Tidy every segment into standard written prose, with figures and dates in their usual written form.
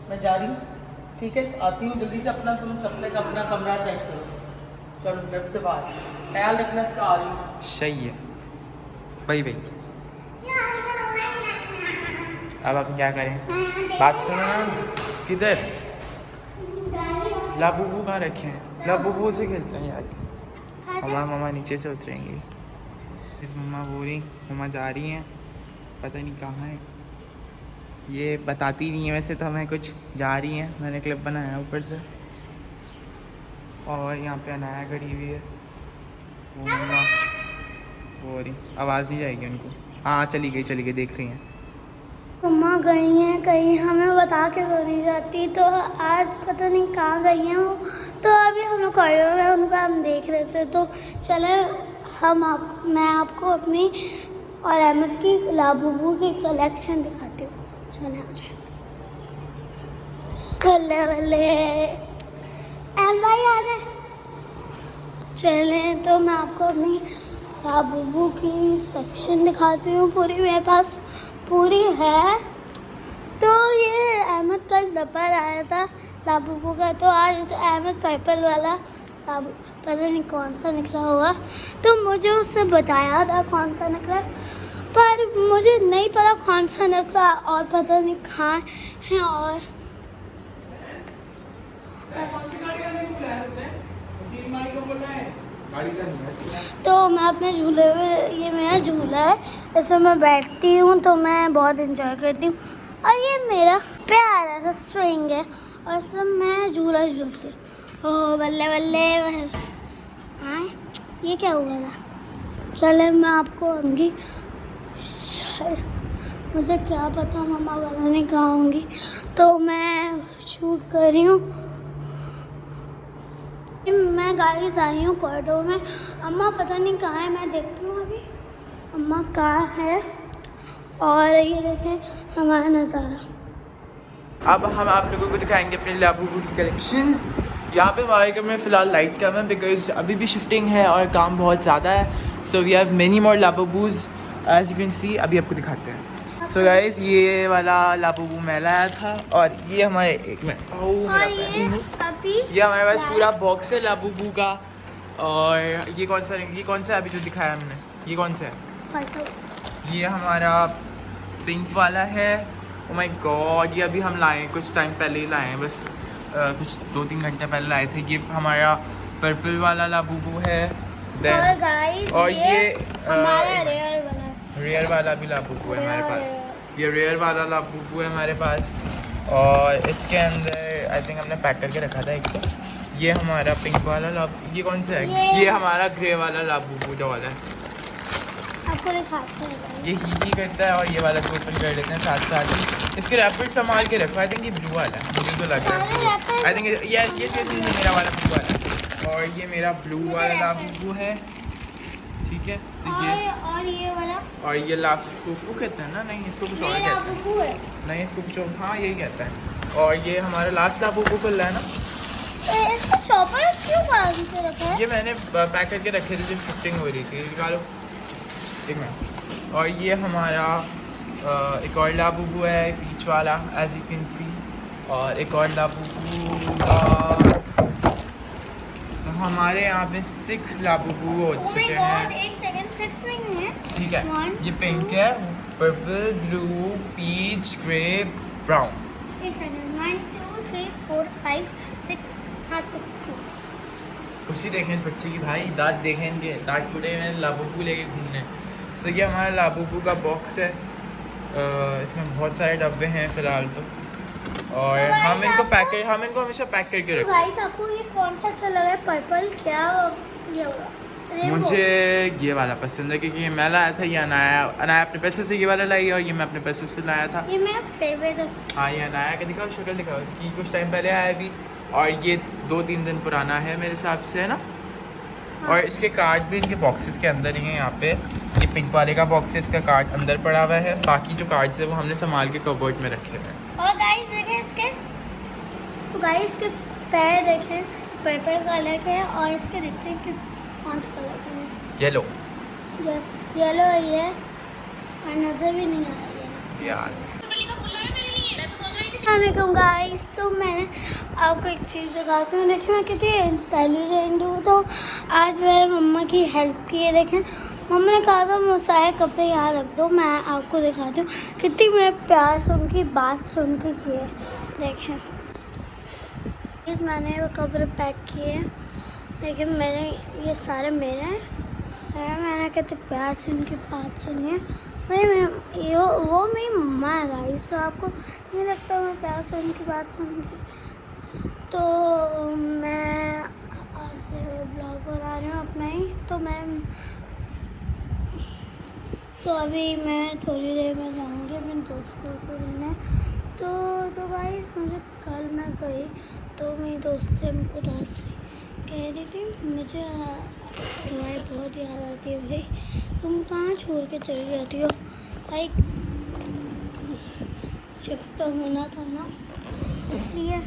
मैं जा रही हूँ, ठीक है? आती हूँ जल्दी से। अपना तुम सब तक अपना कमरा सेट करो। चलो घर से बाहर, ख्याल रखना इसका। आ रही हूँ। सही है भाई भाई। अब हम क्या करें? बात सुनो ना। किधर लाबूबू कहाँ रखे हैं? लाबूबू से खेलते हैं यार। हमारा मामा नीचे से उतरेंगे। इस मम्मा बोरी मम्मा जा रही हैं, पता नहीं कहाँ है। ये बताती नहीं है वैसे तो हमें कुछ, जा रही हैं। मैंने क्लिप बनाया ऊपर से। और यहाँ पे अनाया खड़ी हुई है। वो मम्मा बोरी, आवाज़ नहीं जाएगी उनको। हाँ चली गई देख रही हैं। मम्मा गई हैं कहीं, हमें बता के तो नहीं जाती, तो आज पता नहीं कहाँ गई हैं वो। तो अभी हम लोग कॉरिडोर में उनका हम देख रहे थे, तो चले मैं आपको अपनी और अहमद की लाबूबू की कलेक्शन दिखाती हूँ। चले आ जाए। बल्ले बल्ले अहमद भाई आ जाए। चले तो मैं आपको अपनी लाबूबू की सेक्शन दिखाती हूँ। पूरी मेरे पास पूरी है। तो ये अहमद कल दोपहर आया था लाबूबू का, तो आज अहमद पर्पल वाला लाबू पता नहीं कौन सा निकला होगा, तो मुझे उससे बताया था कौन सा निकला, पर मुझे नहीं पता कौन सा निकला और पता नहीं कहाँ है। और तो मैं अपने झूले में, ये मेरा झूला है, इसमें मैं बैठती हूँ तो मैं बहुत इंजॉय करती हूँ। और ये मेरा प्यारा सा स्विंग है और इसमें मैं झूला झूलती हूँ। ओह बल्ले बल्ले हाँ ये क्या हुआ था? चले मैं आपको आऊँगी, मुझे क्या पता मम्मा वाला नहीं कहाँ होंगी, तो मैं शूट कर रही हूँ। मैं गाइस आई हूँ कॉरिडोर में। अम्मा पता नहीं कहाँ है, मैं देखती हूँ अभी अम्मा कहाँ है। और ये देखें हमारा नज़ारा। अब हम आप लोगों को दिखाएंगे अपने लाबूबू की कलेक्शंस। यहाँ पे हमारे घर में फ़िलहाल लाइट कम है बिकॉज अभी भी शिफ्टिंग है और काम बहुत ज़्यादा है। So we have many more Labubus as you can see. अभी आपको दिखाते हैं। सो गाइस ये वाला लाबूबू मैं लाया था और ये हमारे एक में ये हमारे पास पूरा बॉक्स है लाबूबू का। और ये कौन सा अभी जो दिखाया हमने, ये कौन सा है? ये हमारा पिंक वाला है। ओ माय गॉड, ये अभी हम लाए कुछ टाइम पहले ही लाए हैं, बस कुछ 2-3 घंटे पहले लाए थे। ये हमारा पर्पल वाला लाबूबू है। और ये रेयर वाला भी लाबूबू है हमारे पास। ये रेयर वाला लाबूबू है हमारे पास। और इसके अंदर आई थिंक हमने पैक करके रखा था एक तो। ये हमारा पिंक वाला लाबू, ये कौन सा है? ये हमारा ग्रे वाला लाबूबू जो वाला है, आपको दिखाते हैं। ये ही करता है। और ये वाला भी ओपन कर लेते हैं साथ साथ ही। इसके रैपर संभाल के रखो। आई थिंक ये ब्लू वाला है, मुझे तो लग रहा है। आई थिंक ये मेरा वाला ब्लू वाला है। और ये मेरा ब्लू वाला लाबूबू है, ठीक है। तो ये वाला और ये लाबूबू कहते हैं ना? नहीं इसको कुछ और कहते हैं। नहीं इसको कुछ और, हाँ यही कहता है। और ये हमारा लास्ट लाबूबू खुल रहा है ना। इसका शॉपर क्यों बांध के रखा है? ये मैंने पैक करके रखे थे जब शिफ्टिंग हो रही थी। निकालो एक मिनट। और ये हमारा एक और लाबूबू है पीच वाला एज यू कैन सी। और एक और लाबूबू तो हमारे यहाँ पे 6 लाबूबू हो चुके हैं। एक सेकंड, 6 नहीं है, ठीक है। ये पिंक है, purple, blue, peach, grey, brown. एक सेकंड, 1 2 3 4 5 6 हाँ 6। खुशी देखें इस बच्चे की भाई, दांत देखें इनके, दांत टूटे हुए लाबूबू लेके घूमने। सो ये हमारा लाबूबू का बॉक्स है। इसमें बहुत सारे डब्बे हैं फ़िलहाल तो। और हम इनको हमेशा पैक करके रखते हैं। गाइस आपको ये कौन सा अच्छा लगा है? पर्पल क्या ये होगा? मुझे ये वाला पसंद है क्योंकि ये मैं लाया था। ये अनाया अपने पैसे से ये वाला लाई और ये मैं अपने पैसों से लाया था। ये मेरा फेवरेट है। हाँ ये अनाया का दिखाओ, शक्ल दिखाओ इसकी, कुछ टाइम पहले आया अभी। और ये 2-3 दिन पुराना है मेरे हिसाब से, है ना? हाँ। और इसके कार्ड भी इनके बॉक्सेस के अंदर ही हैं। यहाँ पे ये पिंक वाले का बॉक्स है, इसका कार्ड अंदर पड़ा हुआ है। बाकी जो कार्ड्स है वो हमने संभाल के कबर्ड में रखे हुए हैं। और गाइस देखें इसके, तो गाइस के पैर देखें पर्पल कलर के हैं और इसके देखते हैं कि कौन सा कलर के हैं। येलो। यस येलो है ये, और नज़र भी नहीं आ रही है यार। गाइस। तो मैंने आपको एक चीज़ दिखाती हूँ। देखिए मैं कितनी इंटेलिजेंट हूँ। तो आज मैंने मम्मा की हेल्प की है। देखें मम्मा ने कहा था मैं सारे कपड़े यहाँ रख दो, मैं आपको दिखाती हूँ कितनी मैं प्यार से उनकी बात सुन के की है। देखें इस मैंने वो कपड़े पैक किए हैं। देखिए मैंने ये सारे मेरे हैं। मैंने कितने प्यार से उनकी बात सुनी है। वो मेरी मम्मा है गाइस, तो आपको नहीं लगता मैं प्यार से उनकी बात सुनूंगी। तो मैं आज ब्लॉग बना रही हूँ अपना ही। तो अभी मैं थोड़ी देर में जाऊँगी अपने दोस्तों से मिलने। तो गाइस मुझे कल मैं गई तो मेरी दोस्त से उदास कह रही थी मुझे तुम्हारी बहुत याद आती है भाई, तुम कहाँ छोड़ के चली जाती हो भाई। शिफ्ट तो होना था ना, इसलिए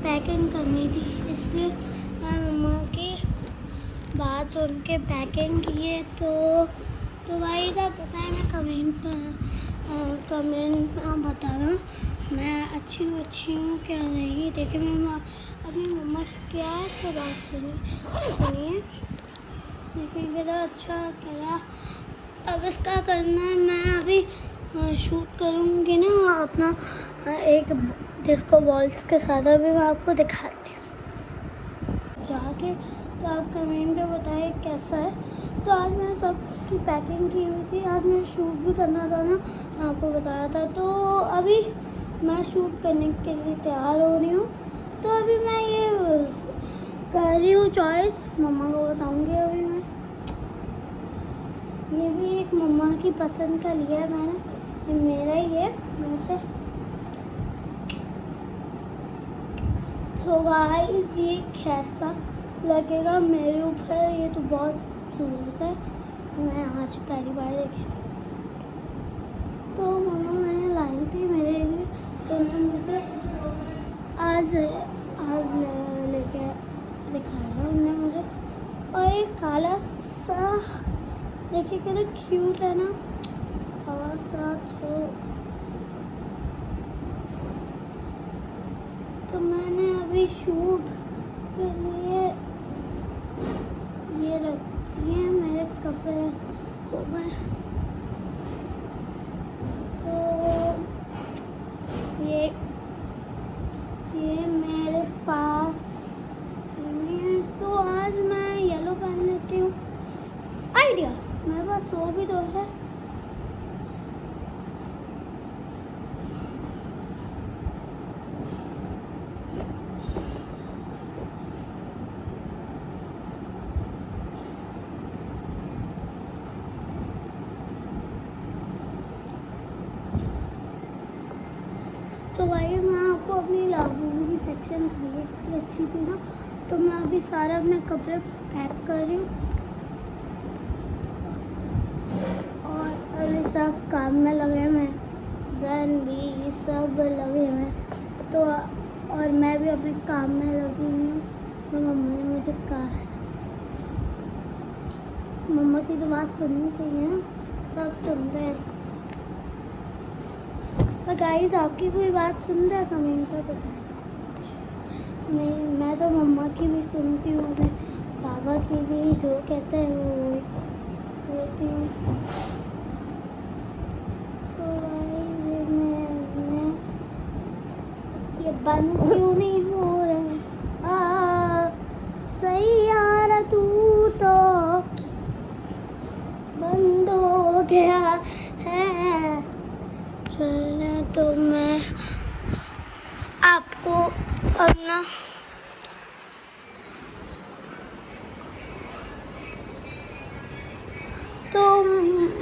पैकिंग करनी थी, इसलिए मैं मम्मा की बात सुन के पैकिंग किए। तो गाइस आप बताएं, मैं कमेंट में बताना मैं अच्छी हूँ क्या नहीं। देखिए मैं अपनी मम्मा की प्यार से बात सुनिए। देखिए कितना अच्छा करा। अब इसका करना है, मैं अभी शूट करूँगी ना अपना एक डिस्को बॉल्स के साथ। अभी मैं आपको दिखाती हूँ जाके, तो आप कमेंट में बताएं कैसा है। तो आज मैंने सबकी पैकिंग की हुई थी, आज मुझे शूट भी करना था ना, मैं आपको बताया था। तो अभी मैं शूट करने के लिए तैयार हो रही हूँ। तो अभी मैं ये कर रही हूँ चॉइस, मम्मा को बताऊँगी अभी मैं। ये भी एक मम्मा की पसंद का लिया है मैंने, ये मेरा ही है वैसे। तो गाइस ये कैसा लगेगा मेरे ऊपर, ये तो बहुत खूबसूरत है। मैं आज पहली बार देखी, तो मम्मा मैंने लाई थी मेरे लिए, तो उन्होंने मुझे आज लेके दिखाया उन्होंने मुझे। और एक काला सा देखिए कितना क्यूट है ना, काला सा। तो मैंने अभी शूट के लिए ये रख दिए, मेरे कपड़े हो गए। तो ये मेरे पास नहीं है, तो आज मैं येलो पहन लेती हूँ। आइडिया मेरे पास वो भी तो है। तो गाइस मैं आपको अपनी लाबूबू की सेक्शन दिखाई, कितनी अच्छी थी ना। तो मैं अभी सारे अपने कपड़े पैक कर रही हूँ और अभी सब काम में लगे हुए हैं, जैन भी सब लगे हुए हैं। तो और मैं भी अपने काम में लगी हुई हूँ। तो मम्मा ने मुझे कहा है, मम्मा की तो बात सुननी चाहिए ना, सब सुनते हैं। और गाइस आपकी कोई बात सुन रहा है कमेंट पर बताएं। मैं तो मम्मा की भी सुनती हूँ, मैं पापा की भी, जो कहते हैं वो कहती हूँ। तो गाइस मैं ये बंद क्यों नहीं हो रहा, सैयारा तू तो बंद हो गया है। चले तो मैं आपको अपना तो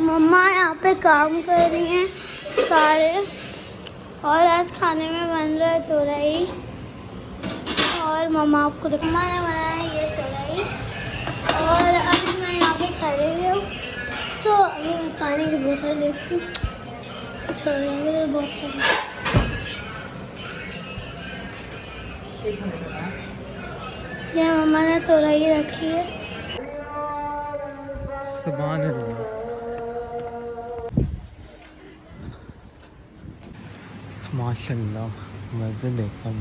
मम्मा यहाँ पे काम कर रही हैं सारे, और आज खाने में बन रहा है तोरई। और मम्मा आपको देखो, मम्मा ने बनाया है ये तोरई, और अभी मैं यहाँ पे खड़ी हुई हूँ। तो अभी मैं पानी की बोतल देखती हूँ, तो बहुत सारी ये मम्मा ने तोरई रखी है। सुभान अल्लाह, माशाल्लाह। मजे देखा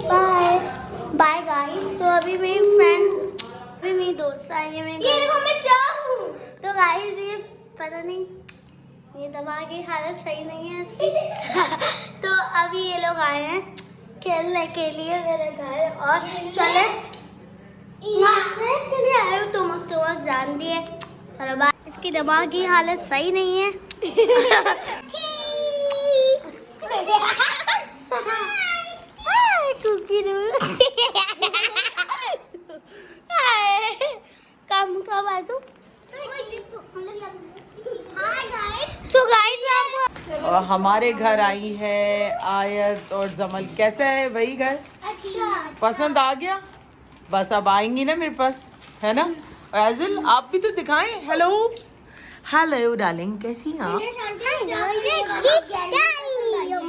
बाय बाय गाइस। तो अभी मेरी फ्रेंड, अभी मेरी दोस्त आई है, ये देखो मैं जाऊँ। तो गाइस ये पता नहीं, ये दिमाग की हालत सही नहीं है इसकी। तो अभी ये लोग आए हैं खेलने के लिए मेरे घर, और चले नाचने के लिए आए हो। तुम जान दिए, चलो बाय। इसकी दिमाग की हालत सही नहीं है। और हमारे घर आई है आयत और जमल। कैसा है वही घर? पसंद आ गया? बस अब आएंगी ना मेरे पास, है ना? एजिल आप भी तो दिखाएं। हेलो हेलो डार्लिंग, कैसी हैं आप?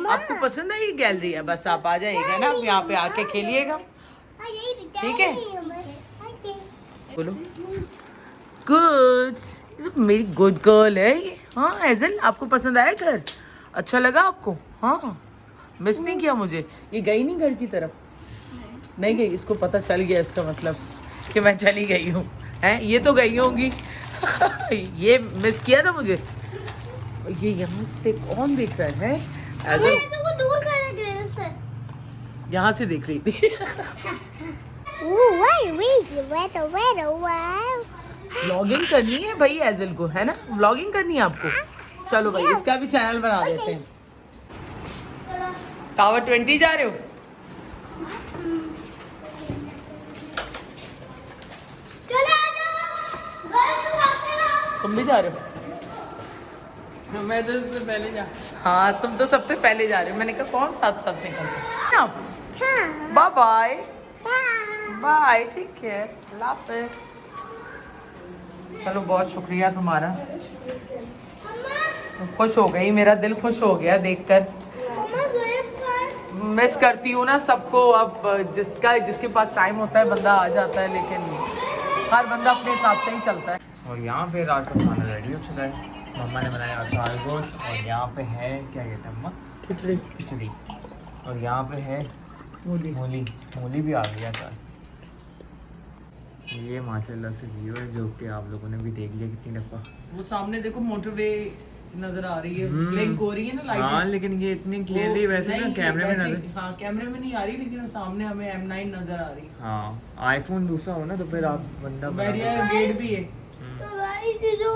आपको पसंद है ये गैलरी? है बस आप आ जाइएगा ना, यहाँ पे आके खेलिएगा, ठीक है? बोलो गुड, मेरी गुड गर्ल है ये। हाँ एजिल, आपको पसंद आया घर? अच्छा लगा आपको? हाँ, मिस नहीं किया मुझे? ये गई नहीं घर की तरफ? नहीं गई, इसको पता चल गया इसका मतलब कि मैं चली गई हूँ, हैं? ये तो गई होंगी। ये मिस किया था मुझे। ये यहाँ से कौन देख रहा है? एजिल दूर कर ग्रिल से, यहाँ से देख रही थी। व्लॉगिंग करनी है भाई एजिल को, है ना? व्लॉगिंग करनी है आपको? चलो भाई, इसका भी चैनल बना देते हैं। टावर 20 जा रहे हो? तुम भी जा रहे हो? मैं तो सबसे पहले जा। हाँ तुम तो सबसे पहले जा रहे हो। मैंने कहा कौन साथ साथ निकलता आप? बाय बाय बाय, ठीक है, अल्लाह हाफ़िज़। चलो बहुत शुक्रिया तुम्हारा, खुश हो गई, मेरा दिल खुश हो गया देखकर। मिस करती हूँ ना सबको। अब जिसके पास टाइम होता है बंदा आ जाता है, लेकिन हर बंदा अपने हिसाब से ही चलता है। और यहाँ पे रात का खाना रेडी हो चुका है। मम्मा ने बनाया अचार गोश्त, और यहाँ पे है क्या कहते हैं अम्मा? खिचड़ी। और यहाँ पे है मूली भी आ गई अचार। ये माशाल्लाह से व्यू है जो कि आप लोगों ने भी देख लिया कितनी दफ़ा। वो सामने देखो मोटरवे नजर आ रही है, ब्लिंक हो रही है ना लाइट। हाँ लेकिन ये इतनी क्लियरली वैसे ना कैमरे में नजर, हाँ कैमरे में नहीं आ रही, लेकिन सामने हमें M9 नजर आ रही है। हाँ आईफोन दूसरा हो ना तो फिर आप बंदा बैरियर गेट भी है। तो गाइस ये जो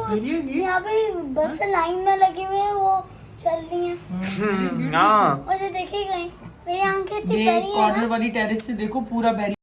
यहाँ पे बस लाइन में लगी हुई है वो चल रही है। हाँ मुझे देखी गई, मेरी आंखें इतनी ये बड़ी है कॉर्नर ना। वाली टेरेस से देखो पूरा बैरियर